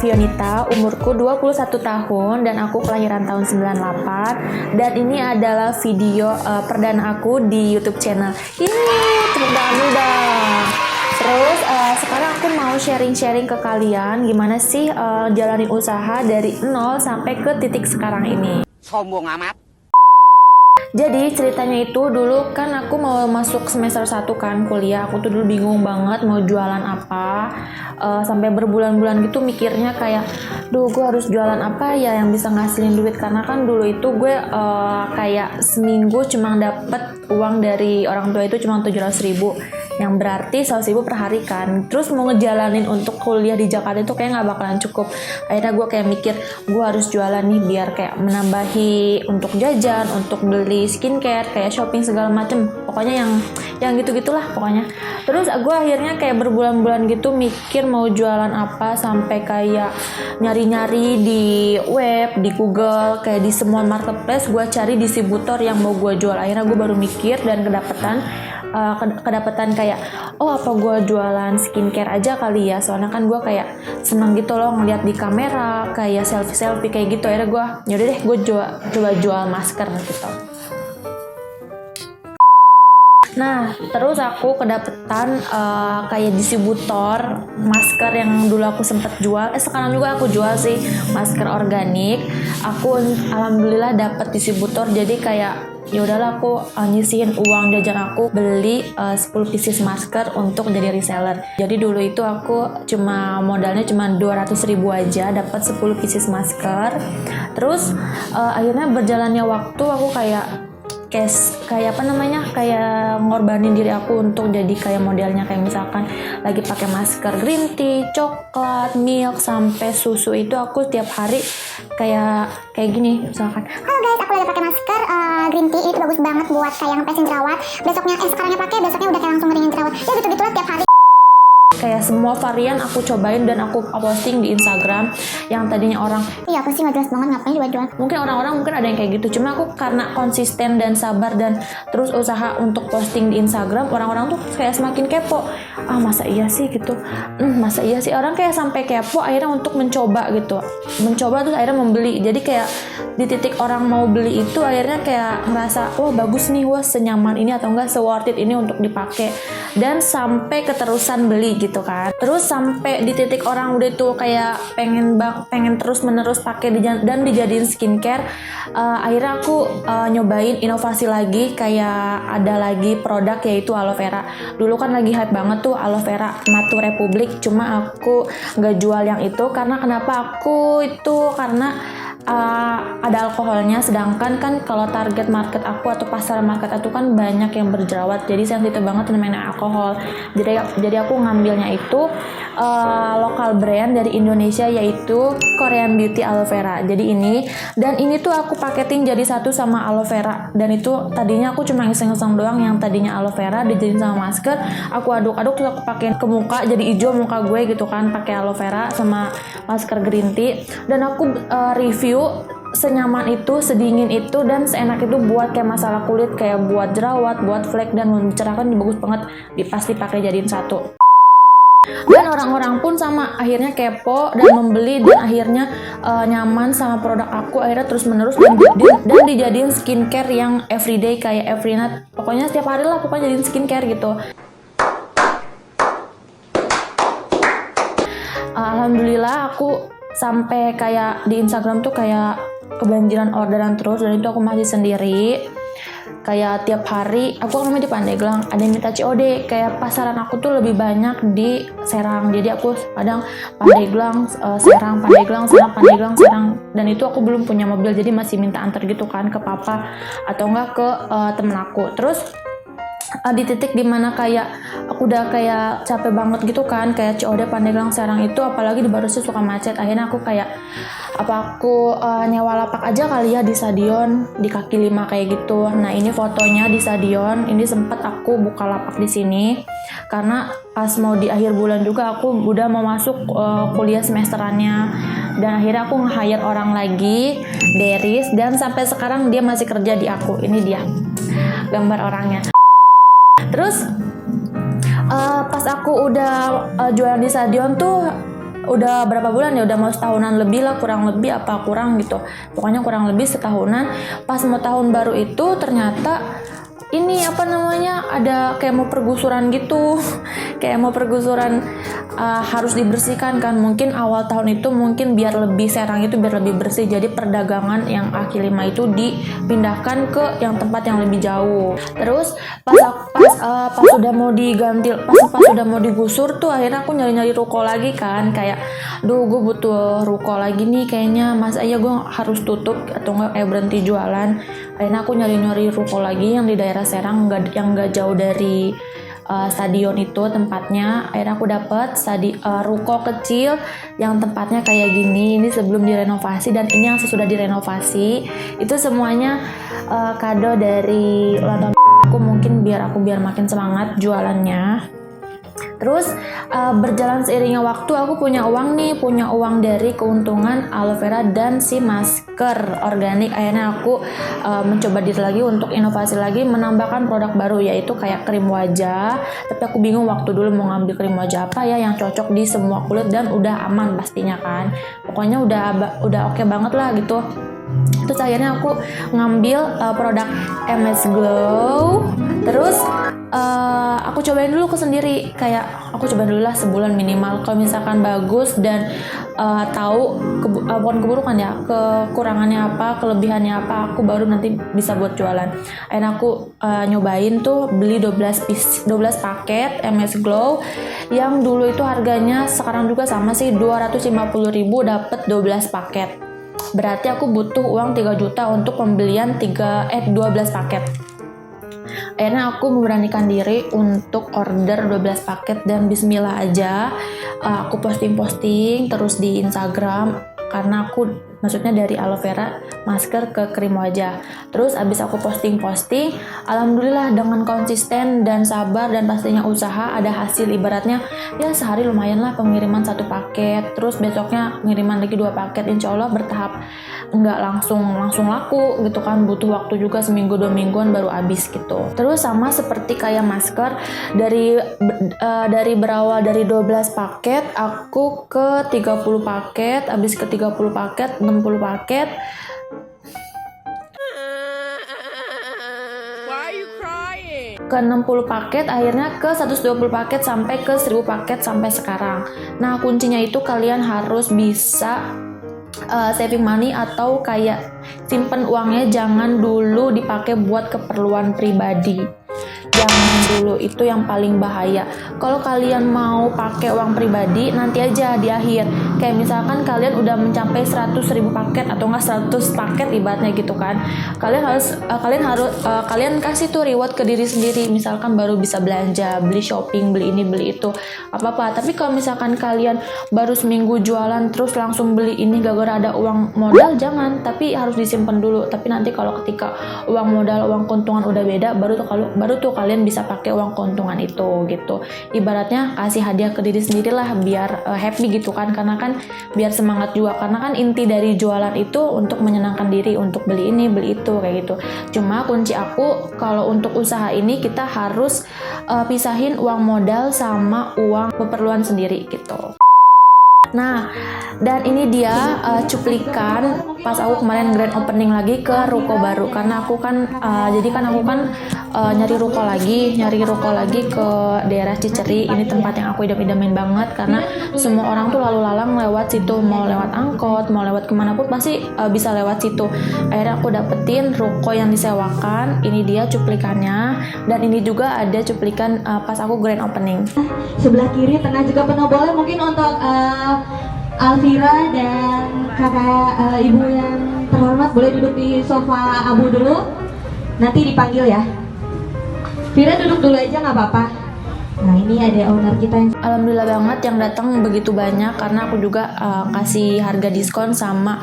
Fionita, umurku 21 tahun dan aku kelahiran tahun 98, dan ini adalah video perdana aku di YouTube channel ini. Tepuk tangan dulu dong. Terus sekarang aku mau sharing-sharing ke kalian gimana sih jalanin usaha dari nol sampai ke titik sekarang ini. Sombong amat. Jadi ceritanya itu dulu kan aku mau masuk semester 1 kan kuliah. Aku tuh dulu bingung banget mau jualan apa. Sampai berbulan-bulan gitu mikirnya kayak, duh gue harus jualan apa ya yang bisa ngasilin duit. Karena kan dulu itu gue kayak seminggu cuma dapet uang dari orang tua itu cuma 700.000, yang berarti 100.000 per hari kan. Terus mau ngejalanin untuk kuliah di Jakarta itu kayak gak bakalan cukup. Akhirnya gue kayak mikir, gue harus jualan nih biar kayak menambahi untuk jajan, untuk beli skincare, kayak shopping segala macem. Pokoknya yang gitu-gitulah pokoknya. Terus gue akhirnya kayak berbulan-bulan gitu mikir mau jualan apa, sampai kayak nyari-nyari di web, di Google, kayak di semua marketplace gue cari distributor yang mau gue jual. Akhirnya gue baru mikir dan kedapatan kayak, oh apa gue jualan skincare aja kali ya, soalnya kan gue kayak seneng gitu loh ngeliat di kamera kayak selfie kayak gitu. Akhirnya gue yaudah deh gue coba jual masker gitu. Nah, terus aku kedapetan kayak distributor masker yang dulu aku sempet jual. Sekarang juga aku jual sih, masker organik. Aku alhamdulillah dapet distributor, jadi kayak ya udahlah aku nyisihin uang jajan aku beli 10 pieces masker untuk jadi reseller. Jadi dulu itu aku modalnya cuma 200.000 aja dapat 10 pieces masker. Terus akhirnya berjalannya waktu aku kayak kayak ngorbanin diri aku untuk jadi kayak modelnya, kayak misalkan lagi pakai masker green tea, coklat, milk, sampai susu itu aku tiap hari kayak gini misalkan. Halo guys, aku lagi pakai masker green tea, itu bagus banget buat kayak ngepesin jerawat. Besoknya sekarangnya pakai, besoknya udah kayak langsung ngeringin jerawat. Ya gitu-gitulah tiap hari. Kayak semua varian aku cobain dan aku posting di Instagram. Yang tadinya orang, iya apa sih nggak jelas banget, ngapain jual-jual. Mungkin orang-orang ada yang kayak gitu. Cuma aku karena konsisten dan sabar dan terus usaha untuk posting di Instagram, orang-orang tuh kayak semakin kepo. Masa iya sih gitu, masa iya sih, orang kayak sampai kepo akhirnya untuk mencoba gitu. Mencoba terus akhirnya membeli. Jadi kayak di titik orang mau beli itu akhirnya kayak ngerasa, wah bagus nih, wah senyaman ini atau enggak, se-worth it ini untuk dipakai. Dan sampai keterusan beli gitu kan. Terus sampai di titik orang udah tuh kayak pengen terus menerus pakai dan dijadiin skincare. Akhirnya aku nyobain inovasi lagi, kayak ada lagi produk yaitu aloe vera. Dulu kan lagi hype banget tuh aloe vera Matu Republik, cuma aku nggak jual yang itu. Karena kenapa karena ada alkoholnya, sedangkan kan kalau target market aku atau pasar market itu kan banyak yang berjerawat, jadi sensitif banget namanya alkohol. Jadi aku ngambilnya itu lokal brand dari Indonesia, yaitu Korean Beauty Aloe Vera. Jadi ini tuh aku paketin jadi satu sama aloe vera, dan itu tadinya aku cuma iseng-iseng doang, yang tadinya aloe vera dijadiin sama masker, aku aduk-aduk terus aku pakein ke muka jadi hijau muka gue gitu kan, pakai aloe vera sama masker green tea. Dan aku review senyaman itu, sedingin itu, dan seenak itu buat kayak masalah kulit, kayak buat jerawat, buat flek, dan mencerahkan, bagus banget, pasti pakai jadiin satu. Dan orang-orang pun sama akhirnya kepo dan membeli, dan akhirnya nyaman sama produk aku, akhirnya terus menerus dan dijadiin skincare yang everyday, kayak every night, pokoknya setiap hari lah pokoknya jadiin skincare gitu. Alhamdulillah aku sampai kayak di Instagram tuh kayak kebanjiran orderan terus, dan itu aku masih sendiri. Kayak tiap hari aku kan di Pandeglang, ada yang minta COD. Kayak pasaran aku tuh lebih banyak di Serang, jadi aku kadang Pandeglang, Serang, Serang. Dan itu aku belum punya mobil, jadi masih minta antar gitu kan ke papa atau enggak ke temen aku. Terus di titik dimana kayak aku udah kayak capek banget gitu kan, kayak COD Pandeglang Serang itu, apalagi di Barusi suka macet. Akhirnya aku kayak apa aku nyewa lapak aja kali ya di stadion di kaki 5 kayak gitu. Nah ini fotonya di stadion. Ini sempat aku buka lapak di sini karena pas mau di akhir bulan juga aku udah mau masuk kuliah semesterannya, dan akhirnya aku nge-hire orang lagi, Deris, dan sampai sekarang dia masih kerja di aku. Ini dia gambar orangnya. Terus pas aku udah jualan di stadion tuh udah berapa bulan ya, udah mau setahunan lebih lah, kurang lebih apa kurang gitu, pokoknya kurang lebih setahunan. Pas mau tahun baru itu ternyata ini apa namanya, ada kayak mau pergusuran gitu kayak mau pergusuran, harus dibersihkan kan. Mungkin awal tahun itu mungkin biar lebih Serang itu biar lebih bersih, jadi perdagangan yang kaki 5 itu dipindahkan ke yang tempat yang lebih jauh. Terus pas sudah mau diganti, pas sudah mau digusur tuh akhirnya aku nyari ruko lagi kan, kayak duh gue butuh ruko lagi nih kayaknya, masa iya gue harus tutup atau enggak berhenti jualan. Akhirnya aku nyari ruko lagi yang di daerah Serang, yang gak jauh dari stadion itu tempatnya. Akhirnya aku dapet ruko kecil yang tempatnya kayak gini. Ini sebelum direnovasi dan ini yang sesudah direnovasi. Itu semuanya kado dari ulang tahun aku, mungkin biar makin semangat jualannya. Terus berjalan seiringnya waktu aku punya uang dari keuntungan aloe vera dan si masker organik. Akhirnya aku mencoba diri lagi untuk inovasi lagi, menambahkan produk baru yaitu kayak krim wajah. Tapi aku bingung waktu dulu mau ngambil krim wajah apa ya yang cocok di semua kulit dan udah aman pastinya kan. Pokoknya udah oke banget lah gitu. Terus akhirnya aku ngambil produk MS Glow. Terus aku cobain dulu sendiri, kayak aku cobain dulu lah sebulan minimal. Kalau misalkan bagus dan tahu bukan keburukan ya, kekurangannya apa, kelebihannya apa, aku baru nanti bisa buat jualan. Akhirnya aku nyobain tuh beli 12 paket MS Glow yang dulu itu harganya sekarang juga sama sih 250.000 dapat 12 paket. Berarti aku butuh uang 3 juta untuk pembelian 12 paket. Akhirnya aku memberanikan diri untuk order 12 paket dan bismillah aja aku posting terus di Instagram, karena aku maksudnya dari aloe vera masker ke krim wajah. Terus abis aku posting, alhamdulillah dengan konsisten dan sabar dan pastinya usaha ada hasil. Ibaratnya ya sehari lumayan lah pengiriman 1 paket, terus besoknya pengiriman lagi 2 paket, insya Allah bertahap, nggak langsung laku gitu kan, butuh waktu juga seminggu 2 mingguan baru habis gitu. Terus sama seperti kayak masker, dari berawal dari 12 paket aku ke 30 paket, habis ke 30 paket 60 paket. Ke 60 paket, akhirnya ke 120 paket sampai ke 1000 paket sampai sekarang. Nah kuncinya itu kalian harus bisa saving money atau kayak simpen uangnya, jangan dulu dipakai buat keperluan pribadi. Jangan dulu, itu yang paling bahaya. Kalau kalian mau pakai uang pribadi nanti aja di akhir. Kayak misalkan kalian udah mencapai 100.000 paket atau enggak 100 paket ibaratnya gitu kan. Kalian kasih tuh reward ke diri sendiri. Misalkan baru bisa belanja, beli shopping, beli ini, beli itu, apa-apa. Tapi kalau misalkan kalian baru seminggu jualan terus langsung beli ini gara-gara ada uang modal, jangan. Tapi harus disimpan dulu. Tapi nanti kalau ketika uang modal, uang keuntungan udah beda, baru tuh kalian bisa pakai uang keuntungan itu gitu. Ibaratnya kasih hadiah ke diri sendiri lah biar happy gitu kan, karena kan biar semangat juga, karena kan inti dari jualan itu untuk menyenangkan diri, untuk beli ini beli itu kayak gitu. Cuma kunci aku kalau untuk usaha ini kita harus pisahin uang modal sama uang keperluan sendiri gitu. Nah, dan ini dia cuplikan pas aku kemarin grand opening lagi ke ruko baru, karena aku kan nyari ruko lagi ke daerah Ciceri. Ini tempat yang aku idam-idamin banget karena semua orang tuh lalu lalang lewat situ, mau lewat angkot, mau lewat kemana pun pasti bisa lewat situ. Akhirnya aku dapetin ruko yang disewakan. Ini dia cuplikannya, dan ini juga ada cuplikan pas aku grand opening. Sebelah kiri, tengah juga penuh. Boleh mungkin untuk Alvira dan kakak ibu yang terhormat boleh duduk di sofa abu dulu, nanti dipanggil ya. Vira duduk dulu aja nggak apa-apa. Nah ini ada owner kita yang Alhamdulillah banget yang datang begitu banyak, karena aku juga kasih harga diskon sama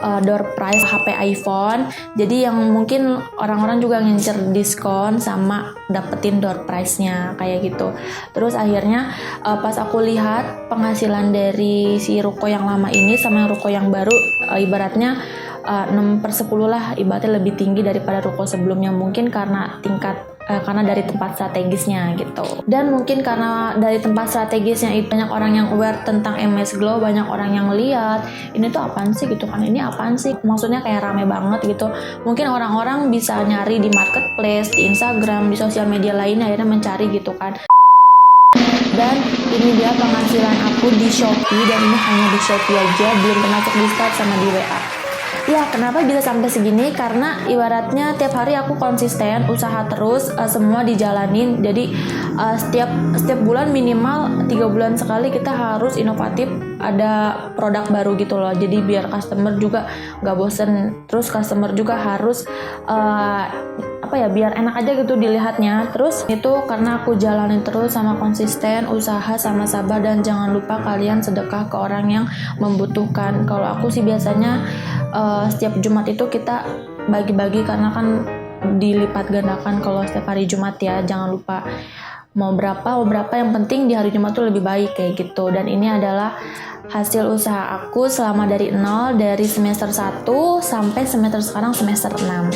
door prize HP iPhone. Jadi yang mungkin orang-orang juga ngincer diskon sama dapetin door prize-nya kayak gitu. Terus akhirnya pas aku lihat penghasilan dari si ruko yang lama ini sama ruko yang baru, ibaratnya 6/10 lah, ibaratnya lebih tinggi daripada ruko sebelumnya, mungkin karena karena dari tempat strategisnya gitu. Dan mungkin karena dari tempat strategisnya itu banyak orang yang aware tentang MS Glow, banyak orang yang lihat ini tuh apaan sih gitu kan, ini apaan sih, maksudnya kayak rame banget gitu. Mungkin orang-orang bisa nyari di marketplace, di Instagram, di sosial media lainnya, akhirnya mencari gitu kan. Dan ini dia penghasilan aku di Shopee, dan ini hanya di Shopee aja, belum termasuk di Start sama di WA. Ya, kenapa bisa sampai segini? Karena ibaratnya tiap hari aku konsisten, usaha terus, semua dijalanin. Jadi setiap bulan minimal 3 bulan sekali kita harus inovatif, ada produk baru gitu loh. Jadi biar customer juga nggak bosen. Terus customer juga harus biar enak aja gitu dilihatnya. Terus itu karena aku jalanin terus sama konsisten, usaha sama sabar, dan jangan lupa kalian sedekah ke orang yang membutuhkan. Kalau aku sih biasanya setiap Jumat itu kita bagi-bagi, karena kan dilipat gandakan kalau setiap hari Jumat ya. Jangan lupa mau berapa yang penting di hari Jumat tuh lebih baik kayak gitu. Dan ini adalah hasil usaha aku selama dari nol, dari semester 1 sampai semester sekarang semester 6.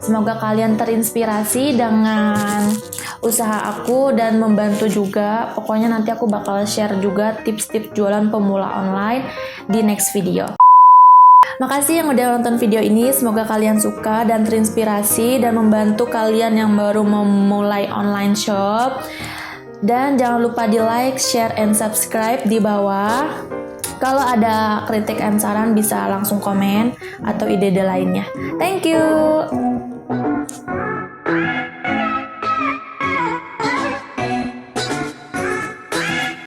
Semoga kalian terinspirasi dengan usaha aku dan membantu juga. Pokoknya nanti aku bakal share juga tips-tips jualan pemula online di next video. Makasih yang udah nonton video ini, semoga kalian suka dan terinspirasi dan membantu kalian yang baru memulai online shop. Dan jangan lupa di like, share, and subscribe di bawah. Kalau ada kritik dan saran bisa langsung komen atau ide-ide lainnya. Thank you.